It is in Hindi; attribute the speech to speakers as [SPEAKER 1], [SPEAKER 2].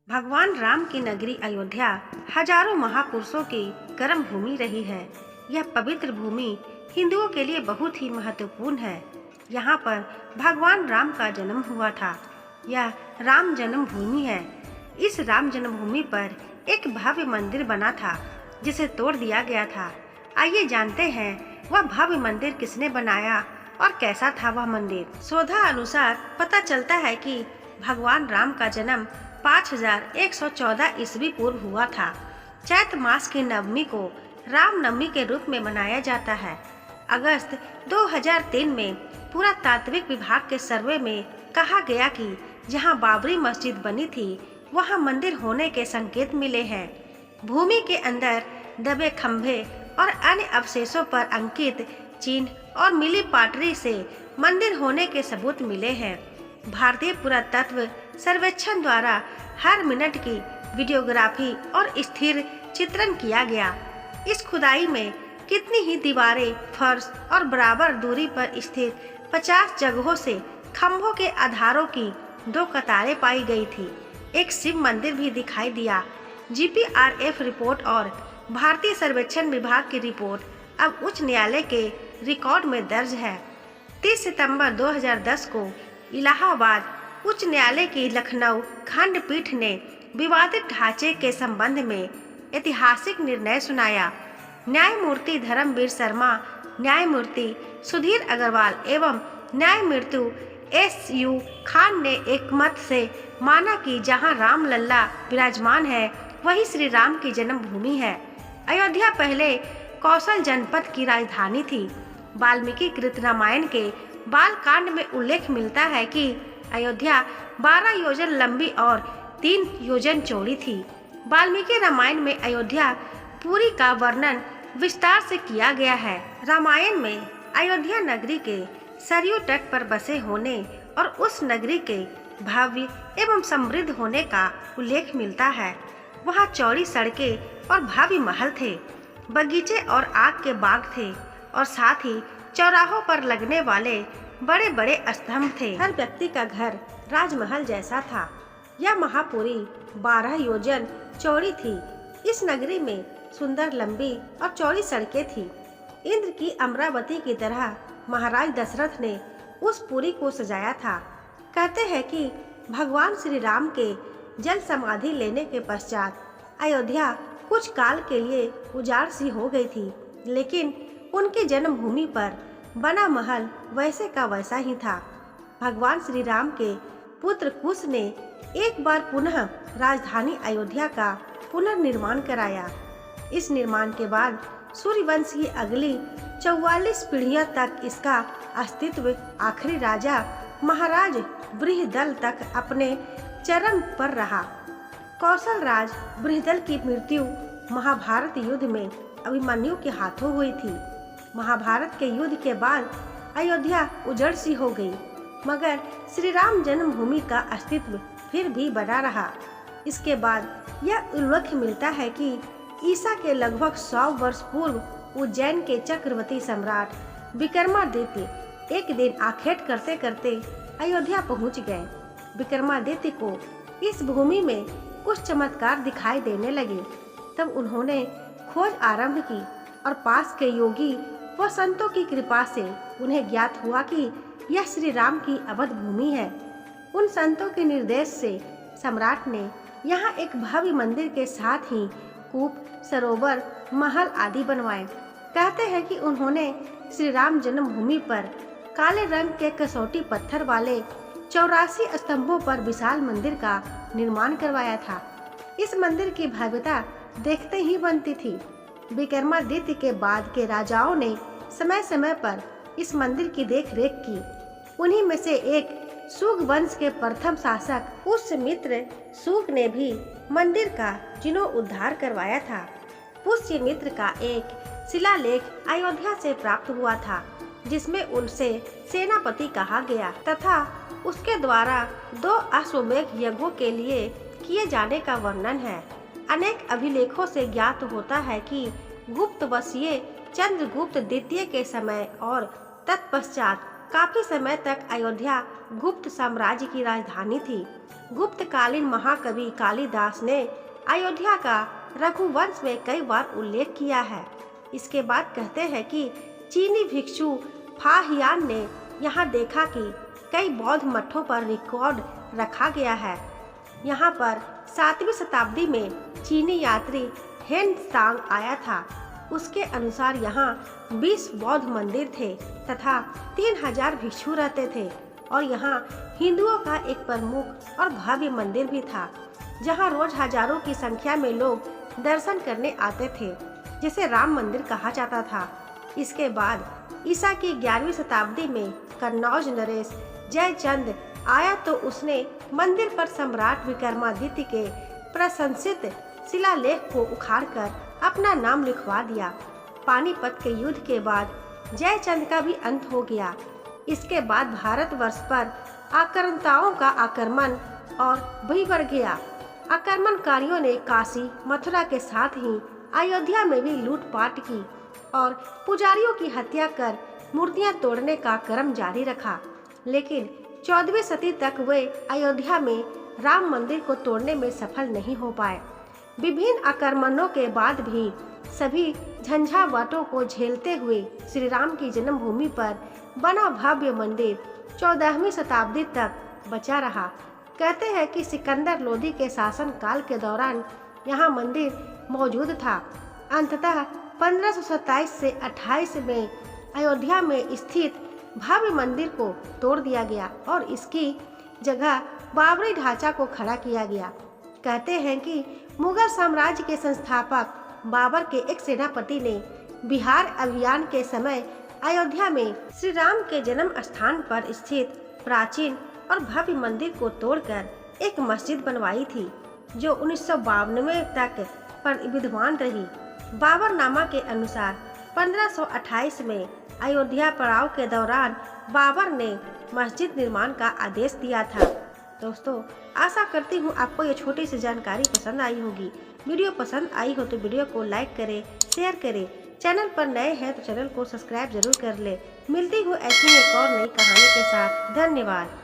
[SPEAKER 1] भगवान राम की नगरी अयोध्या हजारों महापुरुषों की कर्म भूमि रही है। यह पवित्र भूमि हिंदुओं के लिए बहुत ही महत्वपूर्ण है। यहाँ पर भगवान राम का जन्म हुआ था। यह राम जन्मभूमि है। इस राम जन्मभूमि पर एक भव्य मंदिर बना था जिसे तोड़ दिया गया था। आइए जानते हैं वह भव्य मंदिर किसने बनाया और कैसा था वह मंदिर। शोधा अनुसार पता चलता है कि भगवान राम का जन्म 5114 ईस्वी पूर्व हुआ था। चैत्र मास की नवमी को राम नवमी के रूप में मनाया जाता है। अगस्त 2003 में पुरातात्विक विभाग के सर्वे में कहा गया कि जहां बाबरी मस्जिद बनी थी वहां मंदिर होने के संकेत मिले हैं। भूमि के अंदर दबे खंभे और अन्य अवशेषों पर अंकित चिन्ह और मिली पाटरी से मंदिर होने के सबूत मिले हैं। भारतीय पुरातत्व सर्वेक्षण द्वारा हर मिनट की वीडियोग्राफी और स्थिर चित्रण किया गया। इस खुदाई में कितनी ही दीवारें, फर्श और बराबर दूरी पर स्थित 50 जगहों से खंभों के आधारों की 2 कतारें पाई गई थी। एक शिव मंदिर भी दिखाई दिया। GPRF रिपोर्ट और भारतीय सर्वेक्षण विभाग की रिपोर्ट अब उच्च न्यायालय के रिकॉर्ड में दर्ज है। 30 सितंबर 2010 को इलाहाबाद उच्च न्यायालय की लखनऊ खंडपीठ ने विवादित ढांचे के संबंध में ऐतिहासिक निर्णय सुनाया। न्यायमूर्ति धर्मवीर शर्मा, न्यायमूर्ति सुधीर अग्रवाल एवं न्यायमूर्ति SU खान ने एक मत से माना कि जहां राम लल्ला विराजमान है वही श्री राम की जन्मभूमि है। अयोध्या पहले कौशल जनपद की राजधानी थी। वाल्मीकि कृत रामायण के बाल कांड में उल्लेख मिलता है कि अयोध्या 12 योजन लंबी और 3 योजन चौड़ी थी। वाल्मीकि रामायण में अयोध्या पुरी का वर्णन विस्तार से किया गया है। रामायण में अयोध्या नगरी के सरयू तट पर बसे होने और उस नगरी के भव्य एवं समृद्ध होने का उल्लेख मिलता है। वहाँ चौड़ी सड़कें और भव्य महल थे, बगीचे और आग के बाग थे और साथ ही चौराहों पर लगने वाले बड़े बड़े स्तंभ थे। हर व्यक्ति का घर राजमहल जैसा था। यह महापुरी 12 योजन चौड़ी थी। इस नगरी में सुंदर लंबी और चौड़ी सड़कें थी। इंद्र की अमरावती की तरह महाराज दशरथ ने उस पुरी को सजाया था। कहते हैं कि भगवान श्री राम के जल समाधि लेने के पश्चात अयोध्या कुछ काल के लिए उजाड़ सी हो गई थी, लेकिन उनकी जन्मभूमि पर बना महल वैसे का वैसा ही था। भगवान श्री राम के पुत्र कुश ने एक बार पुनः राजधानी अयोध्या का पुनर्निर्माण कराया। इस निर्माण के बाद सूर्यवंश की अगली 44 पीढ़ियों तक इसका अस्तित्व आखिरी राजा महाराज बृहदल तक अपने चरम पर रहा। कौशल राज बृहदल की मृत्यु महाभारत युद्ध में अभिमन्यु के हाथों हुई थी। महाभारत के युद्ध के बाद अयोध्या उजड़ सी हो गई, मगर श्री राम जन्मभूमि का अस्तित्व फिर भी बना रहा। इसके बाद यह उल्लेख मिलता है कि ईसा के लगभग 100 वर्ष पूर्व उज्जैन के चक्रवर्ती सम्राट विक्रमादित्य एक दिन आखेट करते करते अयोध्या पहुंच गए। विक्रमादित्य को इस भूमि में कुछ चमत्कार दिखाई देने लगे। तब उन्होंने खोज आरंभ की और पास के योगी व संतों की कृपा से उन्हें ज्ञात हुआ कि यह श्री राम की अवध भूमि है। उन संतों के निर्देश से सम्राट ने यहाँ एक भव्य मंदिर के साथ ही कूप, सरोवर, महल आदि बनवाए। कहते हैं कि उन्होंने श्री राम जन्मभूमि पर काले रंग के कसौटी पत्थर वाले 84 स्तंभों पर विशाल मंदिर का निर्माण करवाया था। इस मंदिर की भव्यता देखते ही बनती थी। विक्रमादित्य के बाद के राजाओं ने समय समय पर इस मंदिर की देखरेख की। उन्हीं में से एक सुग वंश के प्रथम शासक पुष्यमित्र सुग ने भी मंदिर का जीर्णोद्धार करवाया था। पुष्यमित्र का एक शिलालेख अयोध्या से प्राप्त हुआ था, जिसमें उनसे सेनापति कहा गया तथा उसके द्वारा 2 अश्वमेध यज्ञों के लिए किए जाने का वर्णन है। अनेक अभिलेखों से ज्ञात होता है कि गुप्त वशीय चंद्रगुप्त द्वितीय के समय और तत्पश्चात काफी समय तक अयोध्या गुप्त साम्राज्य की राजधानी थी। गुप्तकालीन महाकवि कालिदास ने अयोध्या का रघुवंश में कई बार उल्लेख किया है। इसके बाद कहते हैं कि चीनी भिक्षु फाहियान ने यहाँ देखा कि कई बौद्ध मठों पर रिकॉर्ड रखा गया है। यहाँ पर 7वीं शताब्दी में चीनी यात्री हेन सांग आया था। उसके अनुसार यहाँ 20 बौद्ध मंदिर थे तथा 3000 भिक्षु रहते थे और यहाँ हिंदुओं का एक प्रमुख और भव्य मंदिर भी था, जहाँ रोज हजारों की संख्या में लोग दर्शन करने आते थे, जिसे राम मंदिर कहा जाता था। इसके बाद ईसा की 11वीं शताब्दी में कन्नौज नरेश जयचंद आया तो उसने मंदिर पर सम्राट विक्रमादित्य के प्रशंसित शिलालेख को उखाड़कर अपना नाम लिखवा दिया। पानीपत के युद्ध के बाद जयचंद का भी अंत हो गया। इसके बाद भारतवर्ष पर आक्रांताओं का आक्रमण और भी बढ़ गया। आक्रमणकारियों ने काशी मथुरा के साथ ही अयोध्या में भी लूटपाट की और पुजारियों की हत्या कर मूर्तियां तोड़ने का क्रम जारी रखा। लेकिन 14वीं सदी तक वे अयोध्या में राम मंदिर को तोड़ने में सफल नहीं हो पाए। विभिन्न आक्रमणों के बाद भी सभी झंझावातों को झेलते हुए श्री राम की जन्मभूमि पर बना भव्य मंदिर 14वीं शताब्दी तक बचा रहा। कहते हैं कि सिकंदर लोदी के शासन काल के दौरान यहाँ मंदिर मौजूद था। अंततः 1527 से 28 में अयोध्या में स्थित भव्य मंदिर को तोड़ दिया गया और इसकी जगह बाबरी ढांचा को खड़ा किया गया। कहते हैं कि मुगल साम्राज्य के संस्थापक बाबर के एक सेनापति ने बिहार अभियान के समय अयोध्या में श्री राम के जन्म स्थान पर स्थित प्राचीन और भव्य मंदिर को तोड़कर एक मस्जिद बनवाई थी, जो 1992 तक पर विद्यमान रही। बाबरनामा के अनुसार 1528 में अयोध्या पड़ाव के दौरान बाबर ने मस्जिद निर्माण का आदेश दिया था। दोस्तों, आशा करती हूँ आपको ये छोटी सी जानकारी पसंद आई होगी। वीडियो पसंद आई हो तो वीडियो को लाइक करें, शेयर करें। चैनल पर नए हैं तो चैनल को सब्सक्राइब जरूर कर ले। मिलती हूँ ऐसी एक और नई कहानी के साथ। धन्यवाद।